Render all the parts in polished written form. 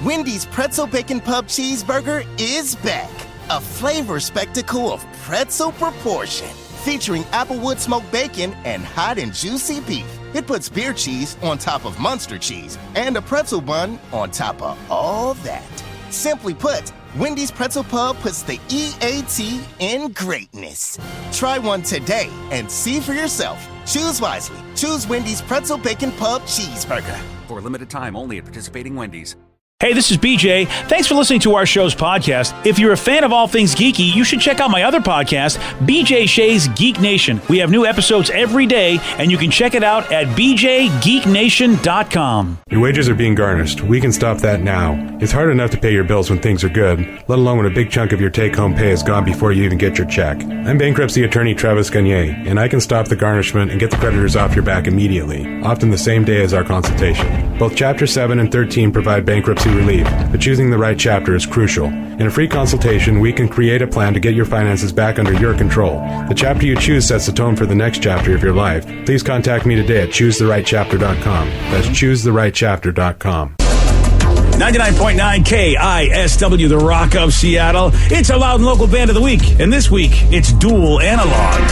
Wendy's Pretzel Bacon Pub Cheeseburger is back. A flavor spectacle of pretzel proportion. Featuring applewood smoked bacon and hot and juicy beef. It puts beer cheese on top of Munster cheese and a pretzel bun on top of all that. Simply put, Wendy's Pretzel Pub puts the EAT in greatness. Try one today and see for yourself. Choose wisely. Choose Wendy's Pretzel Bacon Pub Cheeseburger. For a limited time only at participating Wendy's. Hey, this is BJ. Thanks for listening to our show's podcast. If you're a fan of all things geeky, you should check out my other podcast, BJ Shea's Geek Nation. We have new episodes every day, and you can check it out at bjgeeknation.com. Your wages are being garnished. We can stop that now. It's hard enough to pay your bills when things are good, let alone when a big chunk of your take-home pay is gone before you even get your check. I'm bankruptcy attorney Travis Gagne, and I can stop the garnishment and get the creditors off your back immediately, often the same day as our consultation. Both Chapter 7 and 13 provide bankruptcy relief, but choosing the right chapter is crucial. In a free consultation, we can create a plan to get your finances back under your control. The chapter you choose sets the tone for the next chapter of your life. Please contact me today at choosetherightchapter.com. That's choosetherightchapter.com. 99.9 KISW, the Rock of Seattle. It's our Loud and Local Band of the Week, and this week it's Dual Analog.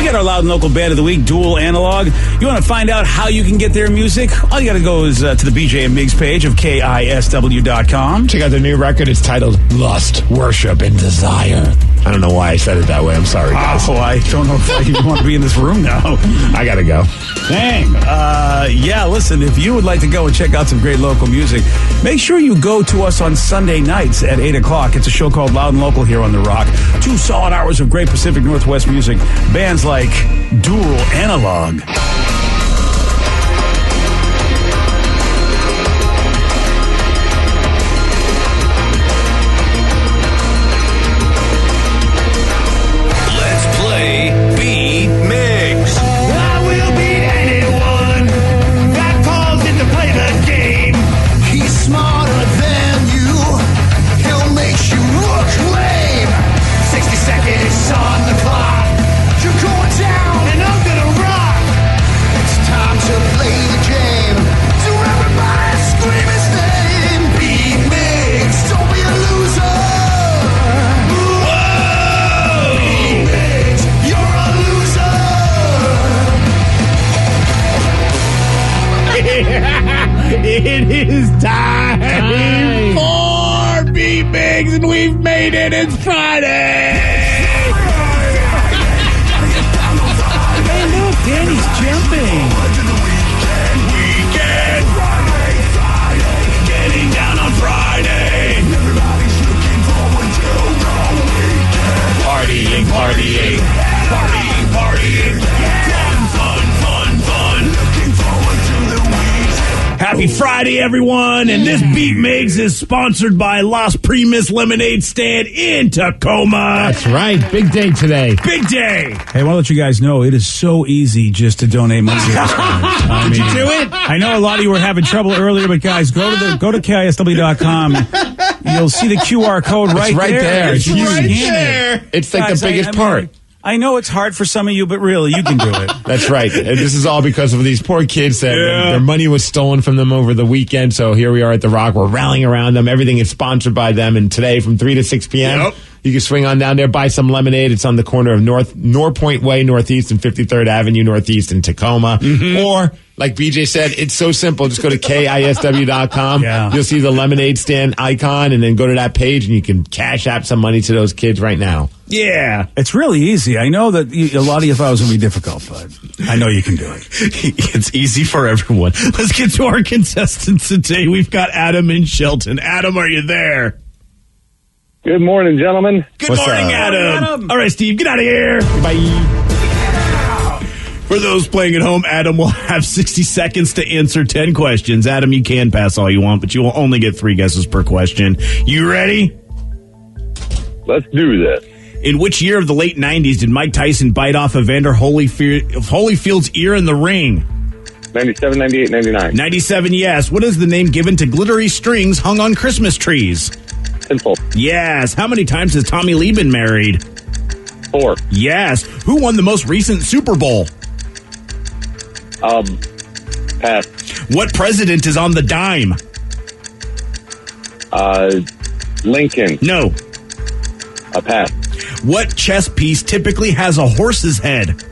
Our Loud and Local Band of the Week, Dual Analog. You want to find out how you can get their music? All you got to go is to the BJ and Migs page of KISW.com. Check out their new record. It's titled Lust, Worship, and Desire. I don't know why I said it that way. I'm sorry, guys. Oh, I don't know if I even want to be in this room now. I got to go. Dang. Yeah, listen, if you would like to go and check out some great local music, make sure you go to us on Sunday nights at 8 o'clock. It's a show called Loud and Local here on The Rock. 2 solid hours of great Pacific Northwest music. Bands like Dual Analog. It is time for B-Migs, and we've made it. It's Friday. Hey, look, Danny's jumping. Weekend. Getting down on Friday. Everybody's looking forward to the weekend. Partying. Fun. Looking forward to the weekend. Happy Friday, everyone, and this Beat Migs is sponsored by Las Primas Lemonade Stand in Tacoma. That's right. Big day today. Big day. Hey, I want to let you guys know it is so easy just to donate money to this. Did you do it? I know a lot of you were having trouble earlier, but guys, go to KISW.com. You'll see the QR code right there. It's huge. right there. It's like Guys, the biggest part. I know it's hard for some of you, but really, you can do it. That's right. And this is all because of these poor kids that their money was stolen from them over the weekend. So here we are at The Rock. We're rallying around them. Everything is sponsored by them. And today from 3 to 6 p.m., you can swing on down there, buy some lemonade. It's on the corner of Norpoint Way Northeast and 53rd Avenue Northeast in Tacoma. Or, like BJ said, it's so simple. Just go to KISW.com. You'll see the lemonade stand icon, and then go to that page, and you can cash out some money to those kids right now. Yeah, it's really easy. I know that a lot of you thought it was going to be difficult, but I know you can do it. It's easy for everyone. Let's get to our contestants today. We've got Adam in Shelton. Adam, are you there? Good morning, gentlemen. Good morning, Adam. All right, Steve, get out of here. Bye. For those playing at home, Adam will have 60 seconds to answer 10 questions. Adam, you can pass all you want, but you will only get 3 guesses per question. You ready? Let's do this. In which year of the late 90s did Mike Tyson bite off Evander Holyfield's ear in the ring? 97, 98, 99. 97, yes. What is the name given to glittery strings hung on Christmas trees? Simple. Yes. How many times has Tommy Lee been married? 4. Yes. Who won the most recent Super Bowl? Pass. What president is on the dime? Lincoln. No. Pass. What chess piece typically has a horse's head?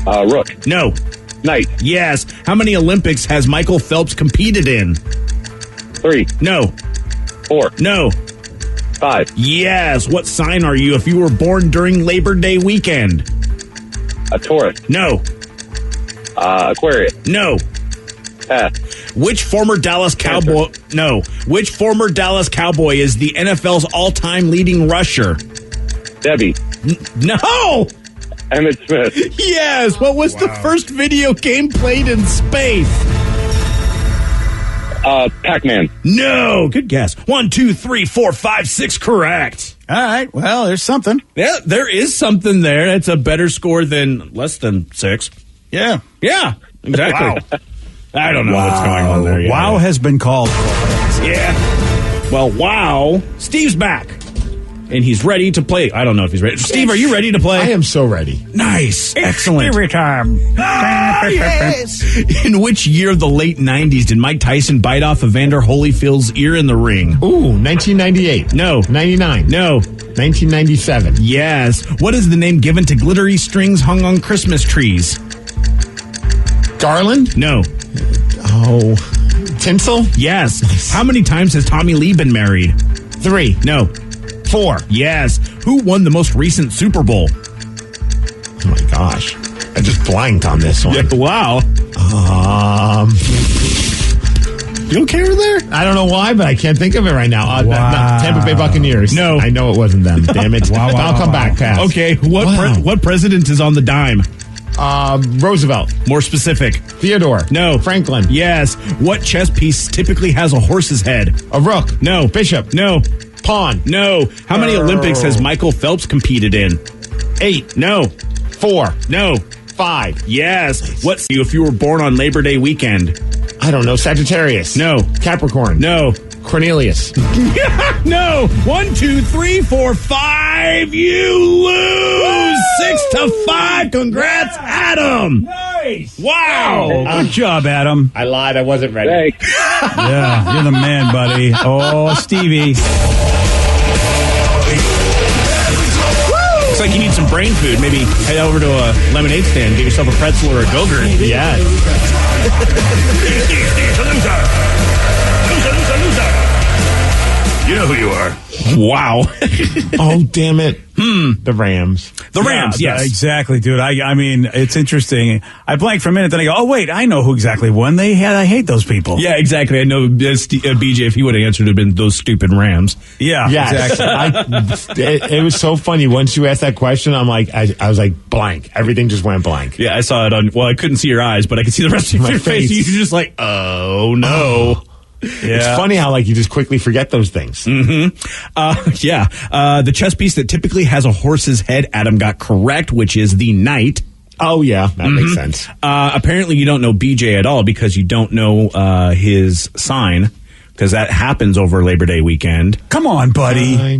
Rook. No. Knight. Yes. How many Olympics has Michael Phelps competed in? 3. No. 4. No. 5. Yes. What sign are you if you were born during Labor Day weekend? A Taurus. No. Aquarius. No. Pass. Which former Dallas Cowboy? No. Which former Dallas Cowboy is the NFL's all-time leading rusher? Debbie. No. Emmett Smith. Yes. What was the first video game played in space? Pac-Man. No. Good guess. 1, 2, 3, 4, 5, 6. Correct. All right. Well, there's something. Yeah, there is something there. That's a better score than less than 6. Yeah. Yeah. Exactly. I don't know what's going on there. Wow has been called. Yeah. Well, wow. Steve's back. And he's ready to play. I don't know if he's ready. Steve, are you ready to play? I am so ready. Nice. Excellent. Every time. Yes. In which year of the late 90s did Mike Tyson bite off Evander Holyfield's ear in the ring? Ooh, 1998. No. 99. No. 1997. Yes. What is the name given to glittery strings hung on Christmas trees? Garland? No. Oh, tinsel? Yes. How many times has Tommy Lee been married? 3. No. 4. Yes. Who won the most recent Super Bowl? Oh my gosh. I just blanked on this one. Yeah, wow. You okay over there? I don't know why, but I can't think of it right now. Tampa Bay Buccaneers. No. I know it wasn't them. Damn it. I'll come back. Pass. Okay. What president is on the dime? Roosevelt. More specific. Theodore. No. Franklin. Yes. What chess piece typically has a horse's head? A rook. No. Bishop. No. Pawn. No. How many Olympics has Michael Phelps competed in? 8. No. 4. No. 5. Yes. What if you were born on Labor Day weekend? I don't know. Sagittarius. No. Capricorn. No. Cornelius. No. 1, 2, 3, 4, 5. You lose. 6-5. Congrats, Adam. Nice. Wow. Good job, Adam. I lied. I wasn't ready. Thanks. Yeah, you're the man, buddy. Oh, Stevie. Looks like you need some brain food. Maybe head over to a lemonade stand, get yourself a pretzel or a Go-Gurt. Yes. You know who you are. Wow. Oh, damn it. The Rams. The Rams, Yeah, yes. exactly, dude. I mean, it's interesting. I blanked for a minute, then I go, oh, wait, I know who exactly won. I hate those people. Yeah, exactly. I know BJ, if he would have answered, it would have been those stupid Rams. Yeah, Yes. exactly. It was so funny. Once you asked that question, I'm like, I was like, blank. Everything just went blank. Yeah, I saw it on, well, I couldn't see your eyes, but I could see the rest of My your face. face. You're just like, oh, no. Yeah. It's funny how like you just quickly forget those things. Yeah. The chess piece that typically has a horse's head, Adam got correct, which is the knight. Oh, yeah. That makes sense. Apparently you don't know BJ at all because you don't know his sign, because that happens over Labor Day weekend. Come on, buddy.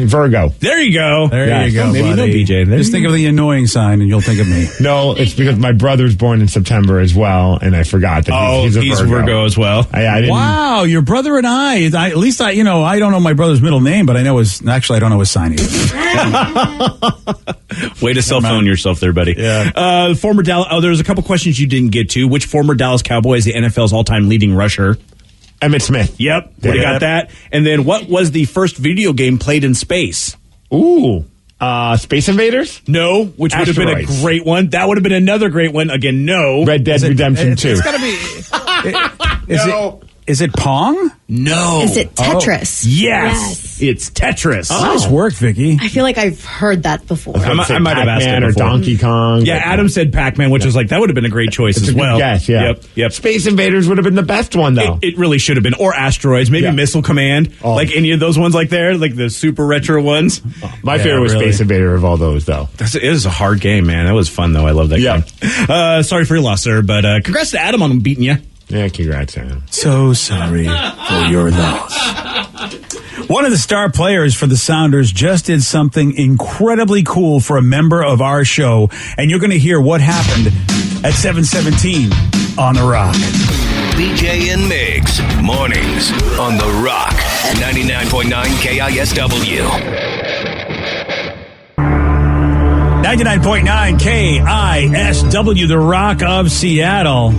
Virgo. There you go. There you go, Maybe you know buddy. BJ. There Just you think of the annoying sign and you'll think of me. No, it's because my brother's born in September as well, and I forgot that he's a Virgo. as well. I didn't. Wow, your brother and I at least I don't know my brother's middle name, but I know I don't know his sign either. Way to cell phone yourself there, buddy. Yeah. Former Dallas. There's a couple questions you didn't get to. Which former Dallas Cowboy is the NFL's all-time leading rusher? Emmett Smith. Yep. Would have got that. And then what was the first video game played in space? Ooh. Space Invaders? No, which would have been a Asteroids. great one. That would have been another great one. Again, no. Red Dead Redemption 2. It's got to be. Is it Pong? No. Is it Tetris? Yes. It's Tetris. Nice work, Vicky. I feel like I've heard that before. I might have asked it Pac-Man or before. Donkey Kong. Yeah, Adam said Pac-Man, which was like, that would have been a great choice as well. Yes, yeah. Yep. Space Invaders would have been the best one, though. It really should have been. Or Asteroids, maybe Yeah. Missile Command. Oh. Like any of those ones like there, like the super retro ones. My favorite was really. Space Invader of all those, though. It was a hard game, man. That was fun, though. I love that Yeah. game. Sorry for your loss, sir, but congrats to Adam on beating you. Yeah, congrats, Adam. So sorry for your loss. One of the star players for the Sounders just did something incredibly cool for a member of our show, and you're going to hear what happened at 7:17 on The Rock. BJ and Migs, mornings on The Rock, 99.9 KISW. 99.9 KISW, The Rock of Seattle.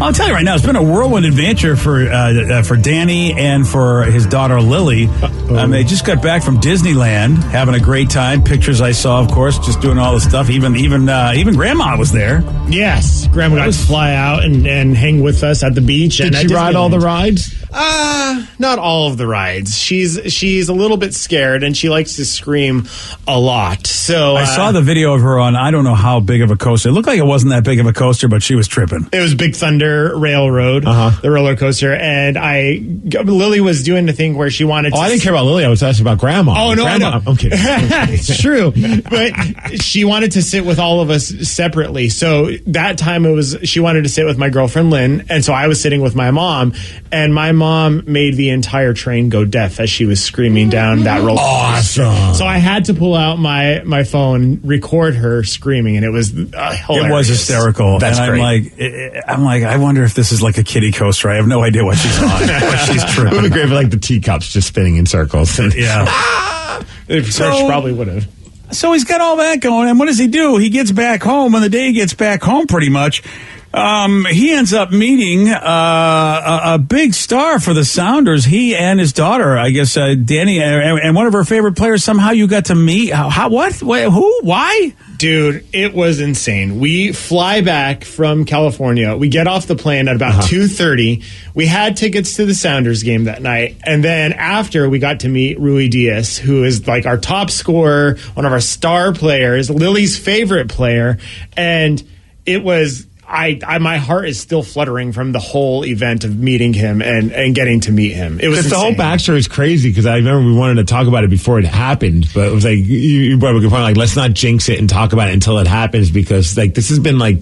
I'll tell you right now, it's been a whirlwind adventure for Danny and for his daughter Lily. They just got back from Disneyland, having a great time. Pictures I saw, of course, just doing all the stuff. Even Grandma was there. Yes, Grandma got to fly out and hang with us at the beach. Did she ride all the rides? Not all of the rides. She's a little bit scared and she likes to scream a lot. So I saw the video of her on, I don't know how big of a coaster. It looked like it wasn't that big of a coaster, but she was tripping. It was Big Thunder Railroad, the roller coaster, and Lily was doing the thing where she wanted to... Oh, I didn't care about Lily. I was asking about Grandma. Oh, no, Grandma. I know. I'm kidding. It's true. But she wanted to sit with all of us separately. So that time she wanted to sit with my girlfriend, Lynn, and so I was sitting with my mom, and my mom made the entire train go deaf as she was screaming down that roller coaster. Awesome. So I had to pull out my phone, record her screaming, and it was hilarious. It was hysterical. That's and great. I'm like, I wonder if this is like a kiddie coaster. I have no idea what she's on. What she's It would tripping. be great for like the teacups just spinning in circles. Yeah. Fresh probably would have. So he's got all that going, and what does he do? He gets back home, and the day he gets back home, pretty much, he ends up meeting a big star for the Sounders. He and his daughter, I guess, Danny, and one of her favorite players. Somehow you got to meet. How? What? Wait, who? Why? Dude, it was insane. We fly back from California. We get off the plane at about 2:30. We had tickets to the Sounders game that night. And then after, we got to meet Rui Diaz, who is like our top scorer, one of our star players, Lily's favorite player. And it was... my heart is still fluttering from the whole event of meeting him and getting to meet him. It was The whole insane. backstory is crazy because I remember we wanted to talk about it before it happened, but it was like you brought up a good point. Like, let's not jinx it and talk about it until it happens because like this has been like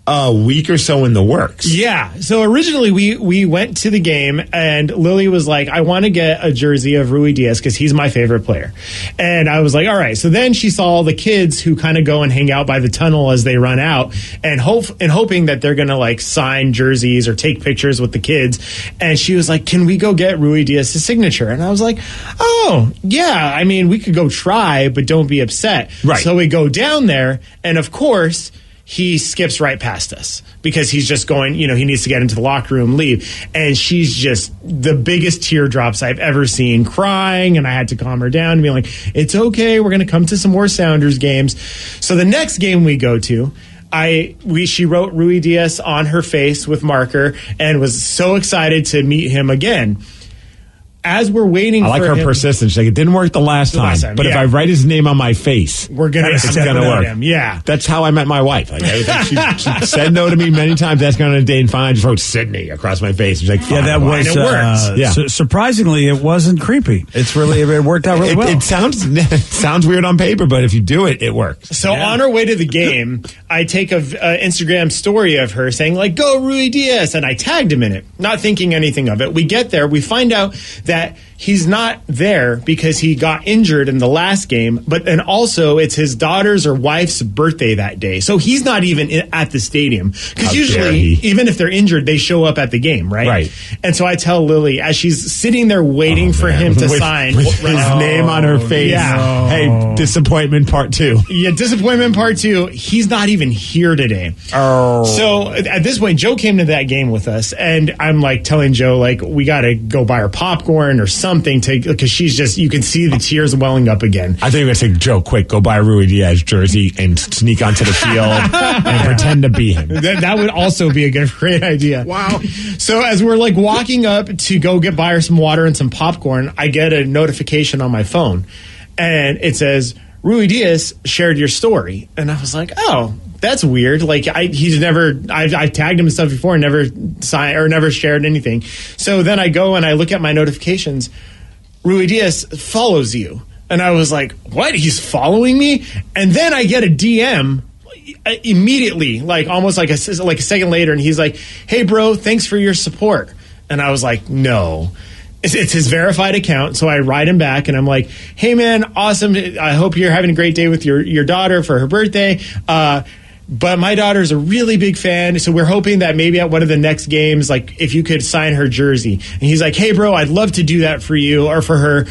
a week or so in the works. Yeah. So originally we went to the game and Lily was like, I want to get a jersey of Rui Diaz because he's my favorite player. And I was like, all right. So then she saw all the kids who kind of go and hang out by the tunnel as they run out and hoping that they're going to like sign jerseys or take pictures with the kids. And she was like, can we go get Rui Diaz's signature? And I was like, oh, yeah. I mean, we could go try, but don't be upset. Right. So we go down there and of course, he skips right past us because he's just going, he needs to get into the locker room, leave. And she's just the biggest teardrops I've ever seen, crying. And I had to calm her down and be like, it's okay. We're going to come to some more Sounders games. So the next game we go to, she wrote Rui Diaz on her face with marker and was so excited to meet him again. As we're waiting, I like for her him, persistence. Like it didn't work the last time, but if yeah. I write his name on my face, it's gonna work. him. Yeah, that's how I met my wife. Like she said no to me many times, asking on a date, and finally I just wrote Sydney across my face. She's like, Yeah, that was and it worked. surprisingly, it wasn't creepy. It worked out really well. It sounds weird on paper, but if you do it, it works. So on our way to the game, I take a Instagram story of her saying like, go Rui Diaz, and I tagged him in it, not thinking anything of it. We get there, we find out that he's not there because he got injured in the last game, but then also it's his daughter's or wife's birthday that day. So he's not even at the stadium because usually, even if they're injured, they show up at the game, right? Right. And so I tell Lily as she's sitting there waiting for him to sign with his name on her face. Yeah. Hey, disappointment part 2. Yeah, disappointment part 2. He's not even here today. Oh. So at this point, Joe came to that game with us, and I'm like telling Joe, like, we got to go buy her popcorn or something. something because she's just, you can see the tears welling up again. I think you're going to say, Joe, quick, go buy a Rui Diaz jersey and sneak onto the field and pretend to be him. That would also be a great idea. Wow. So as we're like walking up to go buy her some water and some popcorn, I get a notification on my phone, and it says, Rui Diaz shared your story. And I was like, oh, that's weird. Like I've tagged him and stuff before and never signed or never shared anything. So then I go and I look at my notifications. Rui Diaz follows you. And I was like, what? He's following me? And then I get a DM immediately, like almost like a second later. And he's like, hey, bro, thanks for your support. And I was like, no. It's his verified account, so I write him back, and I'm like, hey, man, awesome. I hope you're having a great day with your daughter for her birthday. But my daughter's a really big fan, so we're hoping that maybe at one of the next games, like, if you could sign her jersey. And he's like, hey, bro, I'd love to do that for you or for her.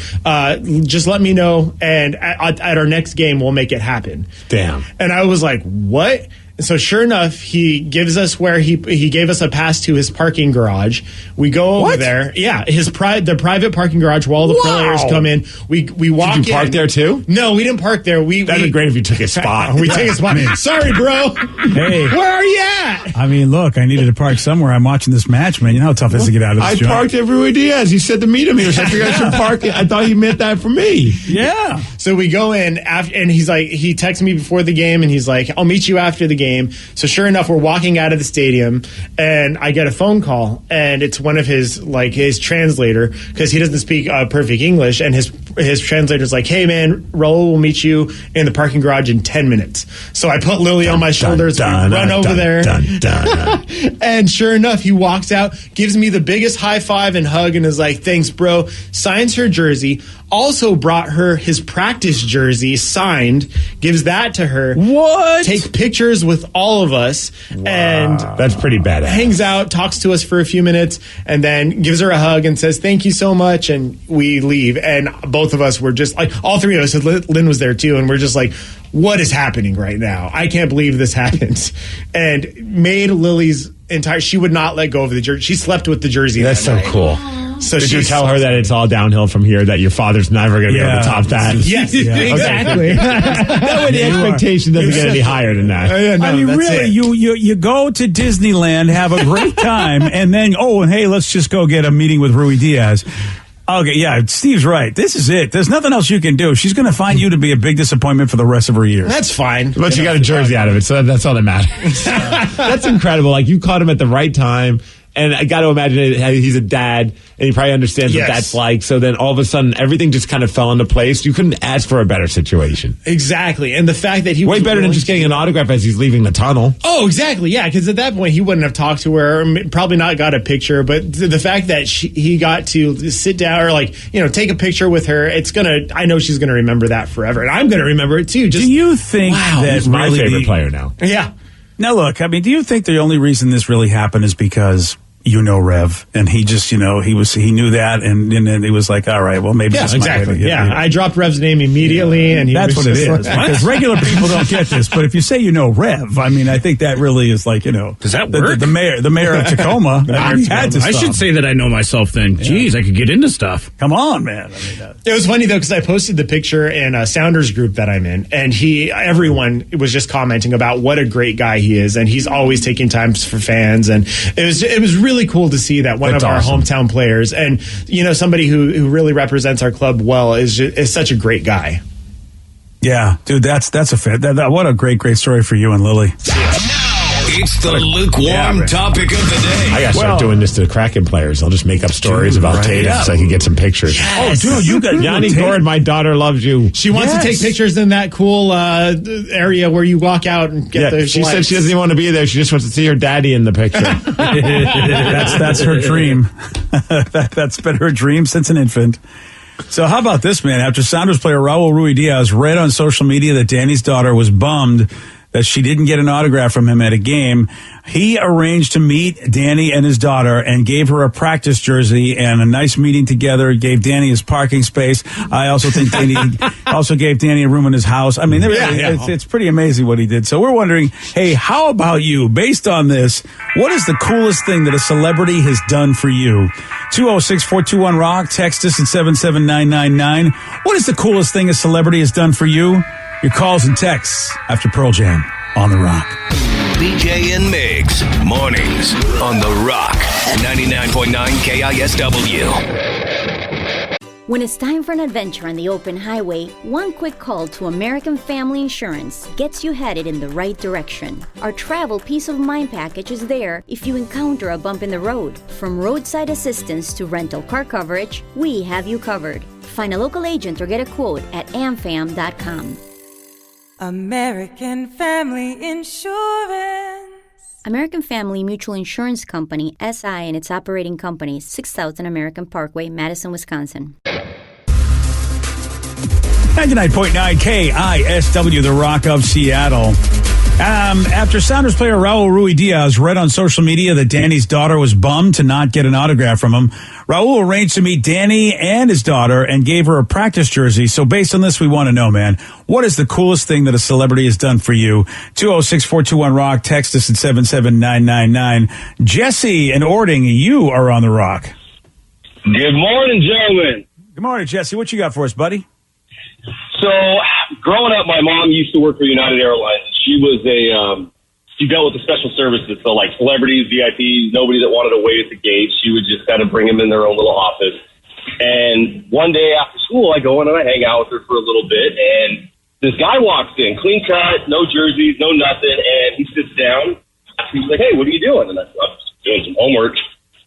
Just let me know, and at our next game, we'll make it happen. Damn. And I was like, what? And so sure enough, he gives us where he gave us a pass to his parking garage. We go over there. Yeah, the private parking garage where all the players come in. We walk in. Did you park there too? No, we didn't park there. That'd be great if you took a spot. We take a spot. Sorry, bro. Hey. Where are you at? I mean, look, I needed to park somewhere. I'm watching this match, man. You know how tough it is to get out of this I joint. parked at Rui Diaz. He said to meet him here, so I figured I should park it. I thought he meant that for me. Yeah. So we go in after, and he's like, he texted me before the game, and he's like, I'll meet you after the game. So sure enough, we're walking out of the stadium, and I get a phone call, and it's one of his translator, because he doesn't speak perfect English, and his translator's like, hey man, Raul will meet you in the parking garage in 10 minutes. So I put Lily on my shoulders, we run over there, and sure enough, he walks out, gives me the biggest high five and hug, and is like, thanks bro, signs her jersey, also brought her his practice jersey signed, gives that to her. What? Take pictures with all of us. Wow. And that's pretty badass. Hangs out, talks to us for a few minutes, and then gives her a hug and says, thank you so much. And we leave. And both of us were just like, all three of us, Lynn was there too, and we're just like, what is happening right now? I can't believe this happened. And made Lily's she would not let go of the jersey. She slept with the jersey. That's so night. cool. So did you tell her that it's all downhill from here, that your father's never going to be able to top that? Yes, exactly. That way the expectation doesn't get any higher than that. I mean, really, you go to Disneyland, have a great time, and then, hey, let's just go get a meeting with Rui Diaz. Okay, yeah, Steve's right. This is it. There's nothing else you can do. She's going to find you to be a big disappointment for the rest of her years. That's fine. But you got a jersey out of it, so that's all that matters. That's incredible. Like, you caught him at the right time. And I got to imagine he's a dad, and he probably understands what that's like. So then all of a sudden, everything just kind of fell into place. You couldn't ask for a better situation. Exactly. And the fact that he was way better than just getting an autograph as he's leaving the tunnel. Oh, exactly. Yeah, because at that point, he wouldn't have talked to her, or probably not got a picture. But the fact that he got to sit down or take a picture with her, I know she's going to remember that forever. And I'm going to remember it too. Do you think that he's my favorite player now? Yeah. Now, look, I mean, do you think the only reason this really happened is because Rev, and he just, he knew that, and then he was like, all right, well, maybe this exactly. Might yeah, I dropped Rev's name immediately, and that's what it is. Because regular people don't get this, but if you say Rev, I mean, I think that really is like, does that work? The mayor of Tacoma. I should say that I know myself. Then, geez, I could get into stuff. Come on, man. I mean, it was funny though, because I posted the picture in a Sounders group that I'm in, and everyone was just commenting about what a great guy he is, and he's always taking time for fans, and it was really cool to see that one of our hometown players, and somebody who really represents our club well, is such a great guy. Yeah, dude, that's a fit. What a great story for you and Lily. It's the lukewarm topic of the day. I gotta start doing this to the Kraken players. I'll just make up stories about Tatum so I can get some pictures. Yes. Oh, dude, you got Yanni Gord, my daughter loves you. She wants to take pictures in that cool area where you walk out and get the. She said she doesn't even want to be there. She just wants to see her daddy in the picture. That's her dream. That's been her dream since an infant. So how about this, man? After Sounders player Raul Rui Diaz read on social media that Danny's daughter was bummed that she didn't get an autograph from him at a game. He arranged to meet Danny and his daughter and gave her a practice jersey and a nice meeting together. Gave Danny his parking space. I also think Danny also gave Danny a room in his house. I mean, it's pretty amazing what he did. So we're wondering, hey, how about you? Based on this, what is the coolest thing that a celebrity has done for you? 206-421-ROCK. Text us at 77999. What is the coolest thing a celebrity has done for you? Your calls and texts after Pearl Jam on The Rock. BJ and Migs, mornings on The Rock, 99.9 KISW. When it's time for an adventure on the open highway, one quick call to American Family Insurance gets you headed in the right direction. Our travel peace of mind package is there if you encounter a bump in the road. From roadside assistance to rental car coverage, we have you covered. Find a local agent or get a quote at amfam.com. American Family Insurance. American Family Mutual Insurance Company, SI, and its operating companies, 6000 American Parkway, Madison, Wisconsin. 99.9 KISW, The Rock of Seattle. After Sounders player Raul Ruidiaz read on social media that Danny's daughter was bummed to not get an autograph from him, Raul arranged to meet Danny and his daughter and gave her a practice jersey. So based on this, we want to know, man, what is the coolest thing that a celebrity has done for you? 206-421-ROCK. Text us at 77999. Jesse and Ording, you are on The Rock. Good morning, gentlemen. Good morning, Jesse. What you got for us, buddy? So, growing up, my mom used to work for United Airlines. She was she dealt with the special services, so like celebrities, VIPs, nobody that wanted to wait at the gate. She would just kind of bring them in their own little office. And one day after school, I go in and I hang out with her for a little bit, and this guy walks in, clean cut, no jerseys, no nothing, and he sits down. He's like, "Hey, what are you doing?" And I'm just doing some homework.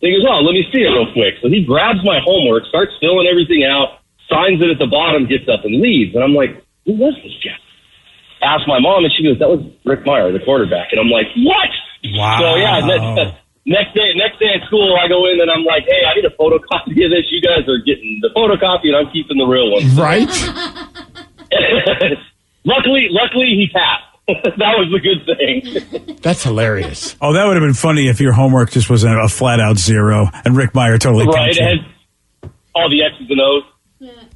And he goes, "Oh, let me see it real quick." So he grabs my homework, starts filling everything out, signs it at the bottom, gets up and leaves. And I'm like, "Who was this guy?" Asked my mom, and she goes, "That was Rick Meyer, the quarterback." And I'm like, "What?" Wow. So yeah, next day at school, I go in and I'm like, "Hey, I need a photocopy of this. You guys are getting the photocopy, and I'm keeping the real one." Right? Luckily, he passed. That was the good thing. That's hilarious. Oh, that would have been funny if your homework just was a flat-out 0 and Rick Meyer totally right, pimped you. and all the X's and O's.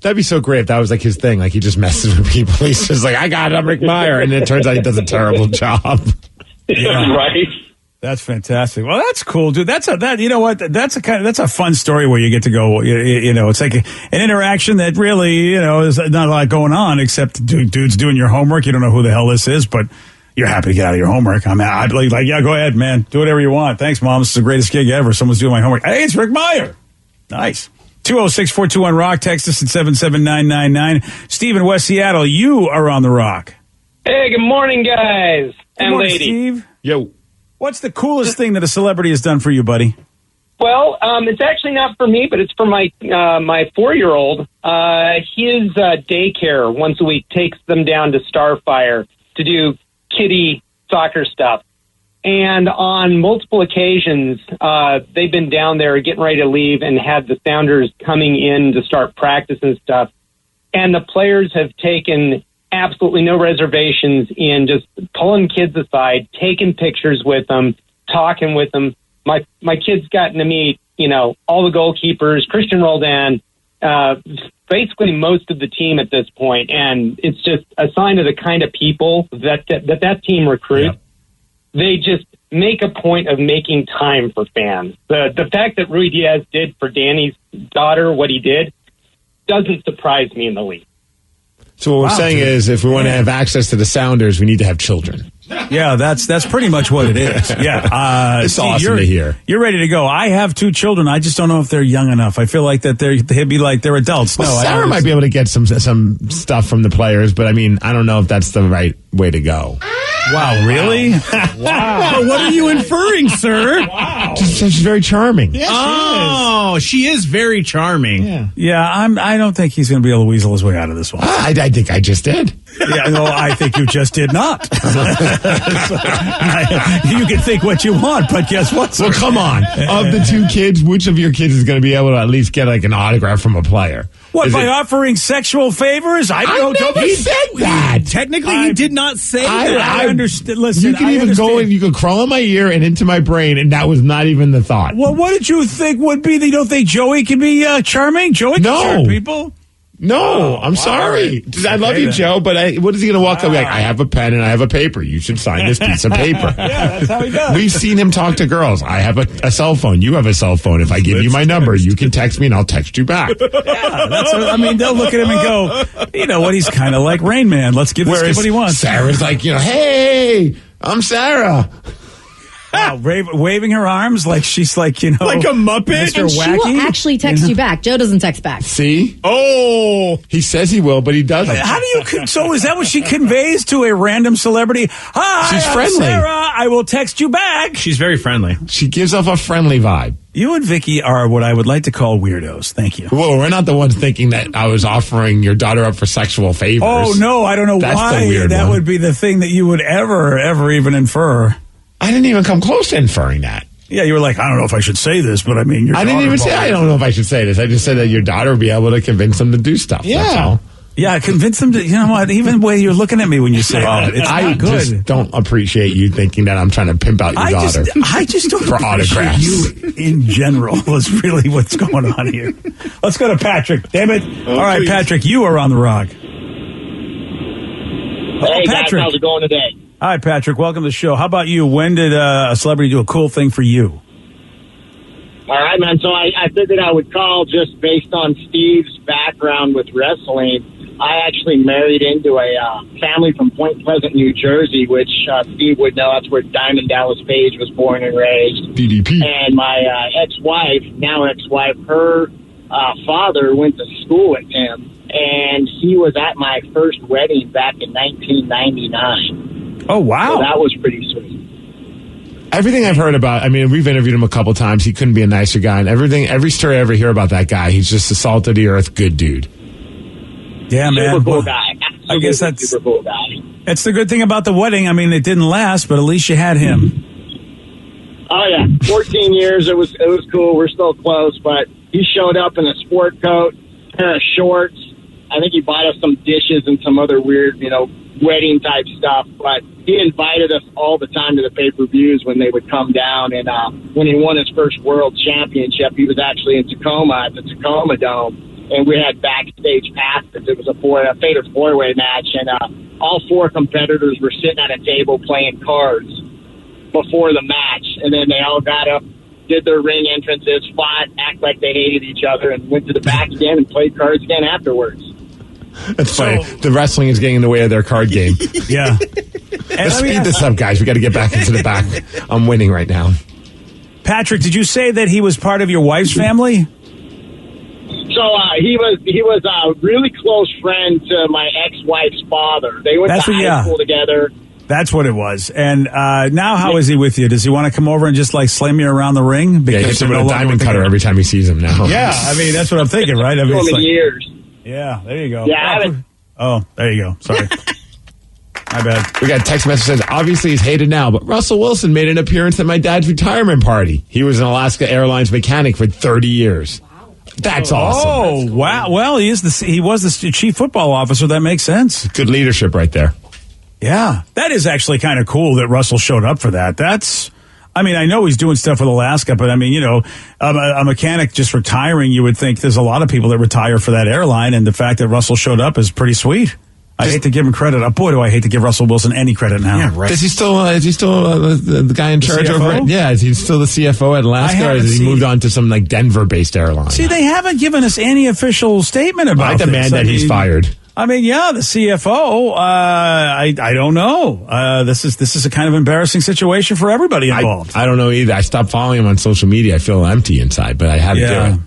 That'd be so great if that was like his thing. Like he just messes with people. He's just like, "I got it, I'm Rick Meyer," and it turns out he does a terrible job. Yeah. Right. That's fantastic. Well, that's cool, dude. That's a fun story where you get to go. You know, it's like an interaction that really, is not a lot going on except dudes doing your homework. You don't know who the hell this is, but you're happy to get out of your homework. I mean, I'd be like, yeah, go ahead, man. Do whatever you want. Thanks, Mom. This is the greatest gig ever. Someone's doing my homework. Hey, it's Rick Meyer. Nice. 206-421-ROCK. Text us at 77999. Steve in West Seattle, you are on The Rock. Hey, good morning, guys. Good morning, Steve. Yo. What's the coolest thing that a celebrity has done for you, buddy? Well, it's actually not for me, but it's for my 4-year-old. His daycare once a week takes them down to Starfire to do kiddie soccer stuff. And on multiple occasions, they've been down there getting ready to leave and had the Sounders coming in to start practice and stuff. And the players have taken absolutely no reservations in just pulling kids aside, taking pictures with them, talking with them. My kid's gotten to meet, all the goalkeepers, Christian Roldan, basically most of the team at this point. And it's just a sign of the kind of people that team recruits. Yep. They just make a point of making time for fans. The fact that Ruidiaz did for Danny's daughter what he did doesn't surprise me in the least. So what we're saying is if we want to have access to the Sounders, we need to have children. Yeah, that's pretty much what it is. Yeah. It's awesome to hear. You're ready to go. I have 2 children. I just don't know if they're young enough. I feel like that they'd be like they're adults. Well, no, Sarah might be able to get some stuff from the players, but I mean, I don't know if that's the right way to go. Wow, really? Wow. What are you inferring, sir? Wow. She's very charming. Yeah, she is very charming. Yeah, I don't think he's going to be able to weasel his way out of this one. I think I just did. Yeah, no, I think you just did not. You can think what you want, but guess what, sir? Well, come on. Of the two kids, which of your kids is going to be able to at least get like an autograph from a player? What, by offering sexual favors? I never said that. Technically, he did not say that. I understand. Listen, you can even go and you can crawl in my ear and into my brain, and that was not even the thought. Well, what did you think would be? You don't think Joey can be charming? Joey can charm people? No, I'm sorry. I love you, Joe, but what is he going to walk up like, I have a pen and I have a paper. You should sign this piece of paper. Yeah, that's how he does. We've seen him talk to girls. I have a cell phone. You have a cell phone. If I give you my number, you can text me and I'll text you back. Yeah, they'll look at him and go, you know what, he's kind of like Rain Man. Let's give this kid what he wants. Sarah's like, hey, I'm Sarah. Wow, waving her arms like she's like, you know, like a Muppet. Mr. And she Wacky. will actually text you back. Joe doesn't text back. See? Oh. He says he will, but he doesn't. How do you, so is that what she conveys to a random celebrity? Hi, She's I'm friendly. Sarah, I will text you back. She's very friendly. She gives off a friendly vibe. You and Vicky are what I would like to call weirdos. Thank you. Well, we're not the ones thinking that I was offering your daughter up for sexual favors. Oh, no, I don't know That's why the weird that one. would be the thing that you would ever even infer. I didn't even come close to inferring that. Yeah, you were like, I don't know if I should say this, but I mean, I didn't even say I don't know if I should say this. I just said that your daughter would be able to convince them to do stuff. Yeah. That's all. Yeah, convince them to, you know what, even the way you're looking at me when you say that, it's I not good. just don't appreciate you thinking that I'm trying to pimp out your daughter. I just don't for appreciate autographs. you in general is really what's going on here. Let's go to Patrick. Damn it. All right, Patrick, you are on the rock. Hey, Patrick. guys, how's it going today? Hi, Patrick. Welcome to the show. How about you? When did a celebrity do a cool thing for you? All right, man. So I figured I would call just based on Steve's background with wrestling. I actually married into a family from Point Pleasant, New Jersey, which Steve would know. That's where Diamond Dallas Page was born and raised. DDP. And my ex-wife, now ex-wife, her father went to school with him, and he was at my first wedding back in 1999. Oh, wow. So that was pretty sweet. Everything I've heard about, I mean, we've interviewed him a couple times. He couldn't be a nicer guy. And every story I ever hear about that guy, he's just a salt of the earth good dude. Yeah, man. Super cool guy. Absolutely I guess that's super cool guy. That's the good thing about the wedding. I mean, it didn't last, but at least you had him. Oh yeah, 14 years. It was cool. We're still close, but he showed up in a sport coat, pair of shorts. I think he bought us some dishes and some other weird, wedding type stuff. But he invited us all the time to the pay-per-views when they would come down. And when he won his first world championship, he was actually in Tacoma at the Tacoma Dome. And we had backstage passes. It was a fatal four-way match, and all four competitors were sitting at a table playing cards before the match. And then they all got up, did their ring entrances, fought, act like they hated each other, and went to the back again and played cards again afterwards. That's funny. The wrestling is getting in the way of their card game. Yeah. Let's speed this up, guys. We got to get back into the back. I'm winning right now. Patrick, did you say that he was part of your wife's family? So he was a really close friend to my ex-wife's father. They went to high school together. That's what it was. And now how is he with you? Does he want to come over and just like slam you around the ring? Because he hits him with a diamond cutter every time he sees him now. Yeah, I mean, that's what I'm thinking, right? I mean, it's like, years. Yeah, there you go. Yeah, oh, there you go. Sorry. My bad. We got a text message that says, obviously he's hated now, but Russell Wilson made an appearance at my dad's retirement party. He was an Alaska Airlines mechanic for 30 years. That's awesome. Oh, wow. Well, he was the chief football officer. That makes sense. Good leadership right there. Yeah, that is actually kind of cool that Russell showed up for that. I mean, I know he's doing stuff with Alaska, but I mean, a mechanic just retiring, you would think there's a lot of people that retire for that airline, and the fact that Russell showed up is pretty sweet. I hate to give him credit. Oh, boy, do I hate to give Russell Wilson any credit now. Yeah, right. Is he still the guy in charge CFO? over it? Yeah, is he still the CFO at Alaska, or has he moved on to some like Denver-based airline? See, they haven't given us any official statement about I demand that he's fired. I mean, yeah, the CFO. I don't know. This is a kind of embarrassing situation for everybody involved. I don't know either. I stopped following him on social media. I feel empty inside, but I had to do it.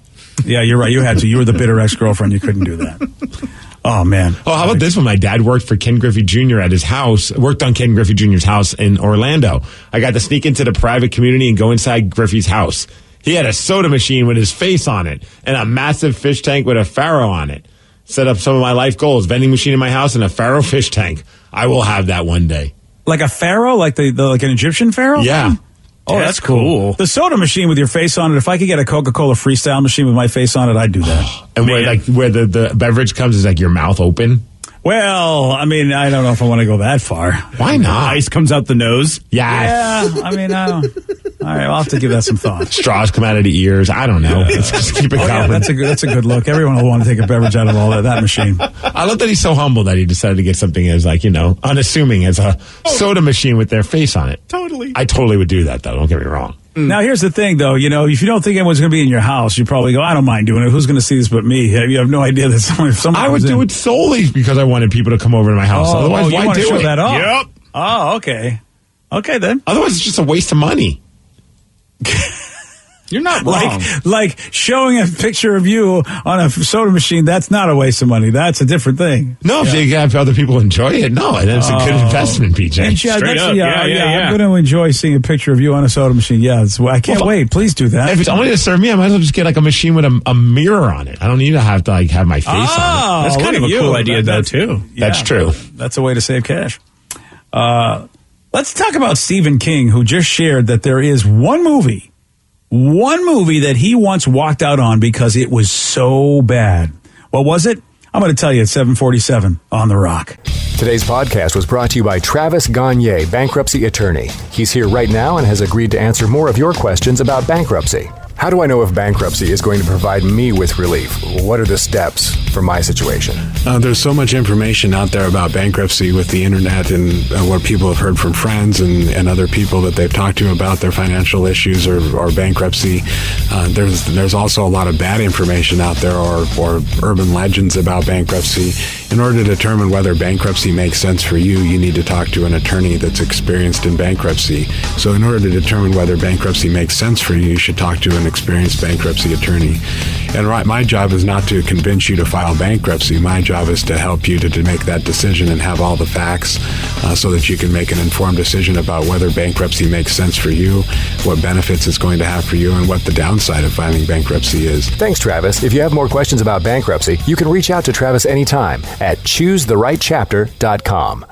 Yeah, you're right. You had to. You were the bitter ex-girlfriend. You couldn't do that. Oh, man. Oh, how about this one? My dad worked for Ken Griffey Jr. at his house, worked on Ken Griffey Jr.'s house in Orlando. I got to sneak into the private community and go inside Griffey's house. He had a soda machine with his face on it and a massive fish tank with a pharaoh on it. set up some of my life goals. Vending machine in my house and a Pharaoh fish tank. I will have that one day. Like a pharaoh? Like like an Egyptian pharaoh? Yeah. Oh, that's cool. The soda machine with your face on it. If I could get a Coca-Cola Freestyle machine with my face on it, I'd do that. And where the beverage comes is like your mouth open. Well, I mean, I don't know if I want to go that far. Why not? Ice comes out the nose. Yeah. Yeah, I mean, I don't. All right, I'll have to give that some thought. Straws come out of the ears. I don't know. Let's just keep it going. Yeah, that's a good look. Everyone will want to take a beverage out of all that machine. I love that he's so humble that he decided to get something as unassuming as a soda machine with their face on it. Totally. I totally would do that though. Don't get me wrong. Now, here's the thing, though. If you don't think anyone's going to be in your house, you probably go, I don't mind doing it. Who's going to see this but me? You have no idea that someone I would do it solely because I wanted people to come over to my house. Otherwise, why want to do show it? that off? Yep. Oh, okay. Okay, then. Otherwise, it's just a waste of money. You're not wrong. Like showing a picture of you on a soda machine, that's not a waste of money. That's a different thing. No, if you have other people enjoy it, no. And it's a good investment, PJ. And I'm going to enjoy seeing a picture of you on a soda machine. Yeah, I can't wait. Please do that. If it's only to serve me, I might as well just get like a machine with a mirror on it. I don't need to have to have my face on it. That's kind of a cool idea, though, too. Yeah, that's true. That's a way to save cash. Let's talk about Stephen King, who just shared that there is one movie that he once walked out on because it was so bad. What was it? I'm going to tell you at 7:47 on The Rock. Today's podcast was brought to you by Travis Gagne, bankruptcy attorney. He's here right now and has agreed to answer more of your questions about bankruptcy. How do I know if bankruptcy is going to provide me with relief? What are the steps for my situation? There's so much information out there about bankruptcy with the internet and what people have heard from friends and other people that they've talked to about their financial issues or bankruptcy. There's also a lot of bad information out there or urban legends about bankruptcy. In order to determine whether bankruptcy makes sense for you, you need to talk to an attorney that's experienced in bankruptcy. So in order to determine whether bankruptcy makes sense for you, you should talk to an experienced bankruptcy attorney. And my job is not to convince you to file bankruptcy. My job is to help you to make that decision and have all the facts so that you can make an informed decision about whether bankruptcy makes sense for you, what benefits it's going to have for you, and what the downside of filing bankruptcy is. Thanks, Travis. If you have more questions about bankruptcy, you can reach out to Travis anytime at choosetherightchapter.com.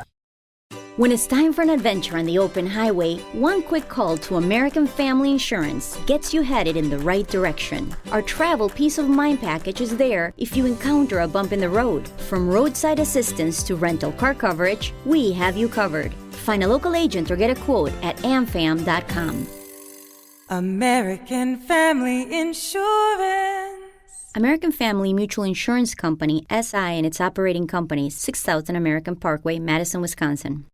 When it's time for an adventure on the open highway, one quick call to American Family Insurance gets you headed in the right direction. Our travel peace of mind package is there if you encounter a bump in the road. From roadside assistance to rental car coverage, we have you covered. Find a local agent or get a quote at amfam.com. American Family Insurance. American Family Mutual Insurance Company, SI, and its operating companies, 6000 American Parkway, Madison, Wisconsin.